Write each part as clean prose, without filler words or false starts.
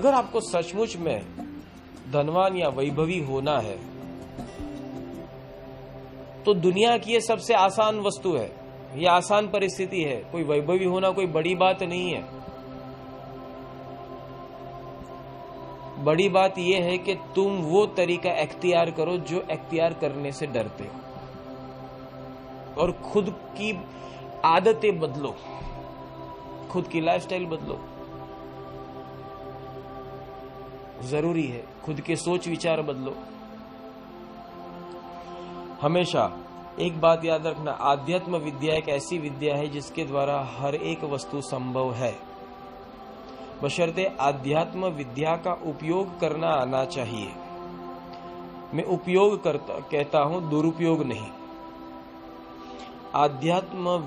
अगर आपको सचमुच में धनवान या वैभवी होना है तो दुनिया की ये सबसे आसान वस्तु है, ये आसान परिस्थिति है। कोई वैभवी होना कोई बड़ी बात नहीं है। बड़ी बात यह है कि तुम वो तरीका अख्तियार करो जो अख्तियार करने से डरते हो, और खुद की आदतें बदलो, खुद की लाइफस्टाइल बदलो। जरूरी है खुद के सोच विचार बदलो। हमेशा एक बात याद रखना, आध्यात्म विद्या एक ऐसी विद्या है जिसके द्वारा हर एक वस्तु संभव है, बशर्ते आध्यात्म विद्या का उपयोग करना आना चाहिए। मैं उपयोग कहता हूं, दुरुपयोग नहीं। आध्यात्म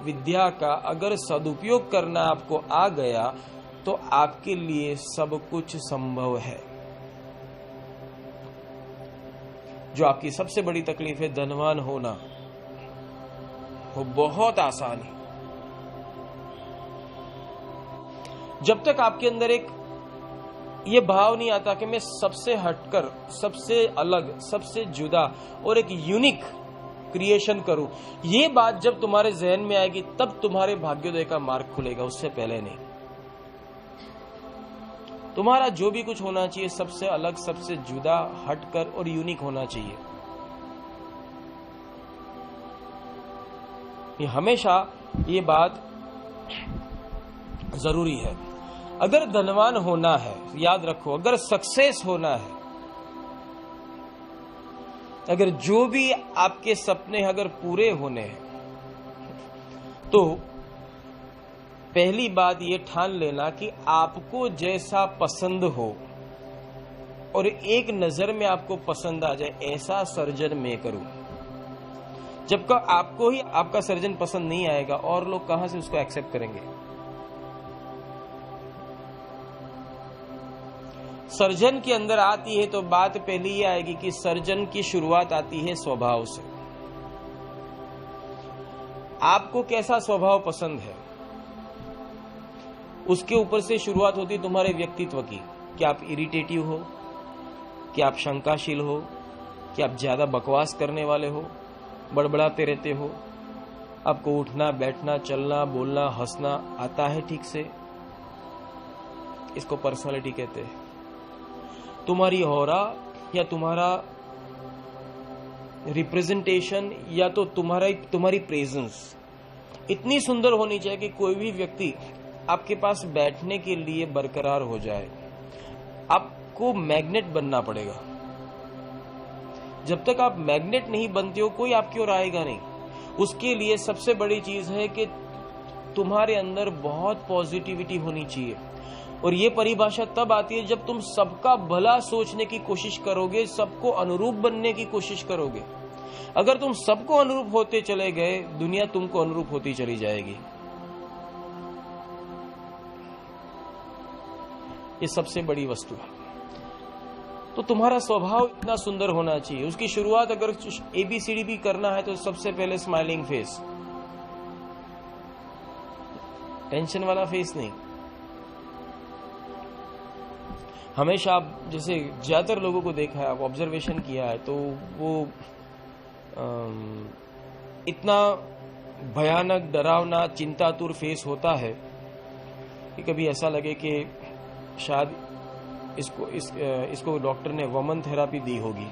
विद्या का अगर सदुपयोग करना आपको आ गया तो आपके लिए सब कुछ संभव है। जो आपकी सबसे बड़ी तकलीफ है धनवान होना, वो बहुत आसान है। जब तक आपके अंदर एक ये भाव नहीं आता कि मैं सबसे हटकर, सबसे अलग, सबसे जुदा और एक यूनिक क्रिएशन करूं, ये बात जब तुम्हारे जहन में आएगी तब तुम्हारे भाग्योदय का मार्ग खुलेगा, उससे पहले नहीं। तुम्हारा जो भी कुछ होना चाहिए सबसे अलग, सबसे जुदा, हटकर और यूनिक होना चाहिए। ये हमेशा ये बात जरूरी है। अगर धनवान होना है, याद रखो, अगर सक्सेस होना है, अगर जो भी आपके सपने अगर पूरे होने हैं, तो पहली बात ये ठान लेना कि आपको जैसा पसंद हो और एक नजर में आपको पसंद आ जाए, ऐसा सर्जन मैं करूं। जब आपको ही आपका सर्जन पसंद नहीं आएगा, और लोग कहां से उसको एक्सेप्ट करेंगे। सर्जन के अंदर आती है तो बात पहली ये आएगी कि सर्जन की शुरुआत आती है स्वभाव से। आपको कैसा स्वभाव पसंद है, उसके ऊपर से शुरुआत होती है तुम्हारे व्यक्तित्व की। क्या आप इरिटेटिव हो, क्या आप शंकाशील हो, क्या आप ज्यादा बकवास करने वाले हो, बड़बड़ाते रहते हो, आपको उठना बैठना चलना बोलना हंसना आता है ठीक से, इसको पर्सनालिटी कहते हैं। तुम्हारी ऑरा या तुम्हारा रिप्रेजेंटेशन या तो तुम्हारी प्रेजेंस इतनी सुंदर होनी चाहिए कि कोई भी व्यक्ति आपके पास बैठने के लिए बरकरार हो जाए। आपको मैग्नेट बनना पड़ेगा। जब तक आप मैग्नेट नहीं बनते हो कोई आपकी ओर आएगा नहीं। उसके लिए सबसे बड़ी चीज है कि तुम्हारे अंदर बहुत पॉजिटिविटी होनी चाहिए, और ये परिभाषा तब आती है जब तुम सबका भला सोचने की कोशिश करोगे, सबको अनुरूप बनने की कोशिश करोगे। अगर तुम सबको अनुरूप होते चले गए, दुनिया तुमको अनुरूप होती चली जाएगी। ये सबसे बड़ी वस्तु है। तो तुम्हारा स्वभाव इतना सुंदर होना चाहिए। उसकी शुरुआत अगर ABCD भी करना है तो सबसे पहले स्माइलिंग फेस, टेंशन वाला फेस नहीं। हमेशा आप जैसे ज्यादातर लोगों को देखा है, आप ऑब्जर्वेशन किया है, तो वो इतना भयानक डरावना चिंतातुर फेस होता है कि कभी ऐसा लगे कि शायद इसको डॉक्टर ने वमन थेरापी दी होगी,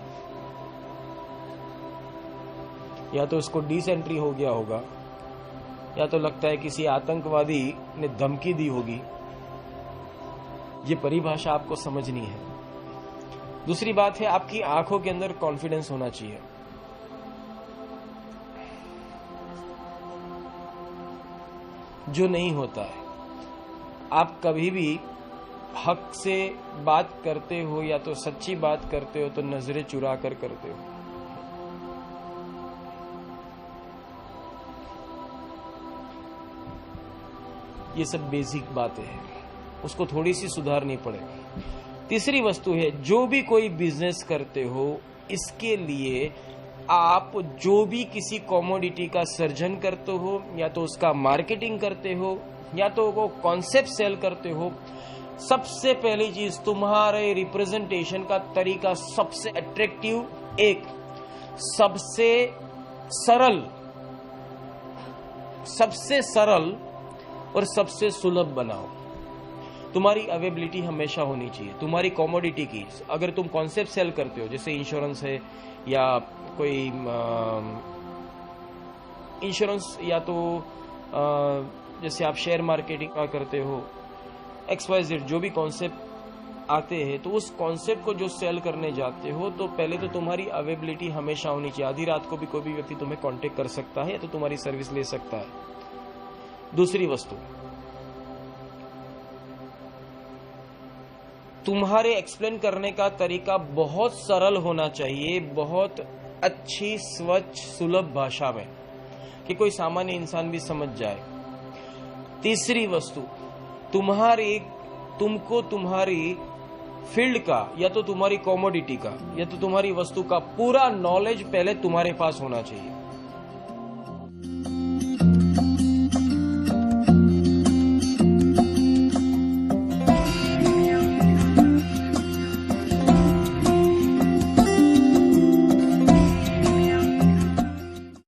या तो इसको डिसेंट्री हो गया होगा, या तो लगता है किसी आतंकवादी ने धमकी दी होगी। ये परिभाषा आपको समझनी है। दूसरी बात है, आपकी आंखों के अंदर कॉन्फिडेंस होना चाहिए। जो नहीं होता है। आप कभी भी हक से बात करते हो या तो सच्ची बात करते हो तो नजरें चुरा कर करते हो। ये सब बेसिक बातें हैं, उसको थोड़ी सी सुधारनी पड़ेगी। तीसरी वस्तु है, जो भी कोई बिजनेस करते हो, इसके लिए आप जो भी किसी कमोडिटी का सर्जन करते हो, या तो उसका मार्केटिंग करते हो, या तो वो कॉन्सेप्ट सेल करते हो, सबसे पहली चीज, तुम्हारे रिप्रेजेंटेशन का तरीका सबसे अट्रैक्टिव, एक सबसे सरल और सबसे सुलभ बनाओ। तुम्हारी अवेलेबिलिटी हमेशा होनी चाहिए। तुम्हारी कॉमोडिटी की, अगर तुम कॉन्सेप्ट सेल करते हो, जैसे इंश्योरेंस है या कोई इंश्योरेंस, या तो जैसे आप शेयर मार्केटिंग का करते हो, XYZ जो भी कॉन्सेप्ट आते हैं, तो उस कॉन्सेप्ट को जो सेल करने जाते हो, तो पहले तो तुम्हारी अवेलेबिलिटी हमेशा होनी चाहिए। आधी रात को भी कोई भी व्यक्ति तुम्हें कांटेक्ट कर सकता है, तो तुम्हारी सर्विस ले सकता है। दूसरी वस्तु, तुम्हारे एक्सप्लेन करने का तरीका बहुत सरल होना चाहिए, बहुत अच्छी, स्वच्छ, सुलभ भाषा में, कि कोई सामान्य इंसान भी समझ जाए। तीसरी वस्तु, तुमको तुम्हारी फील्ड का, या तो तुम्हारी कॉमोडिटी का, या तो तुम्हारी वस्तु का पूरा नॉलेज पहले तुम्हारे पास होना चाहिए।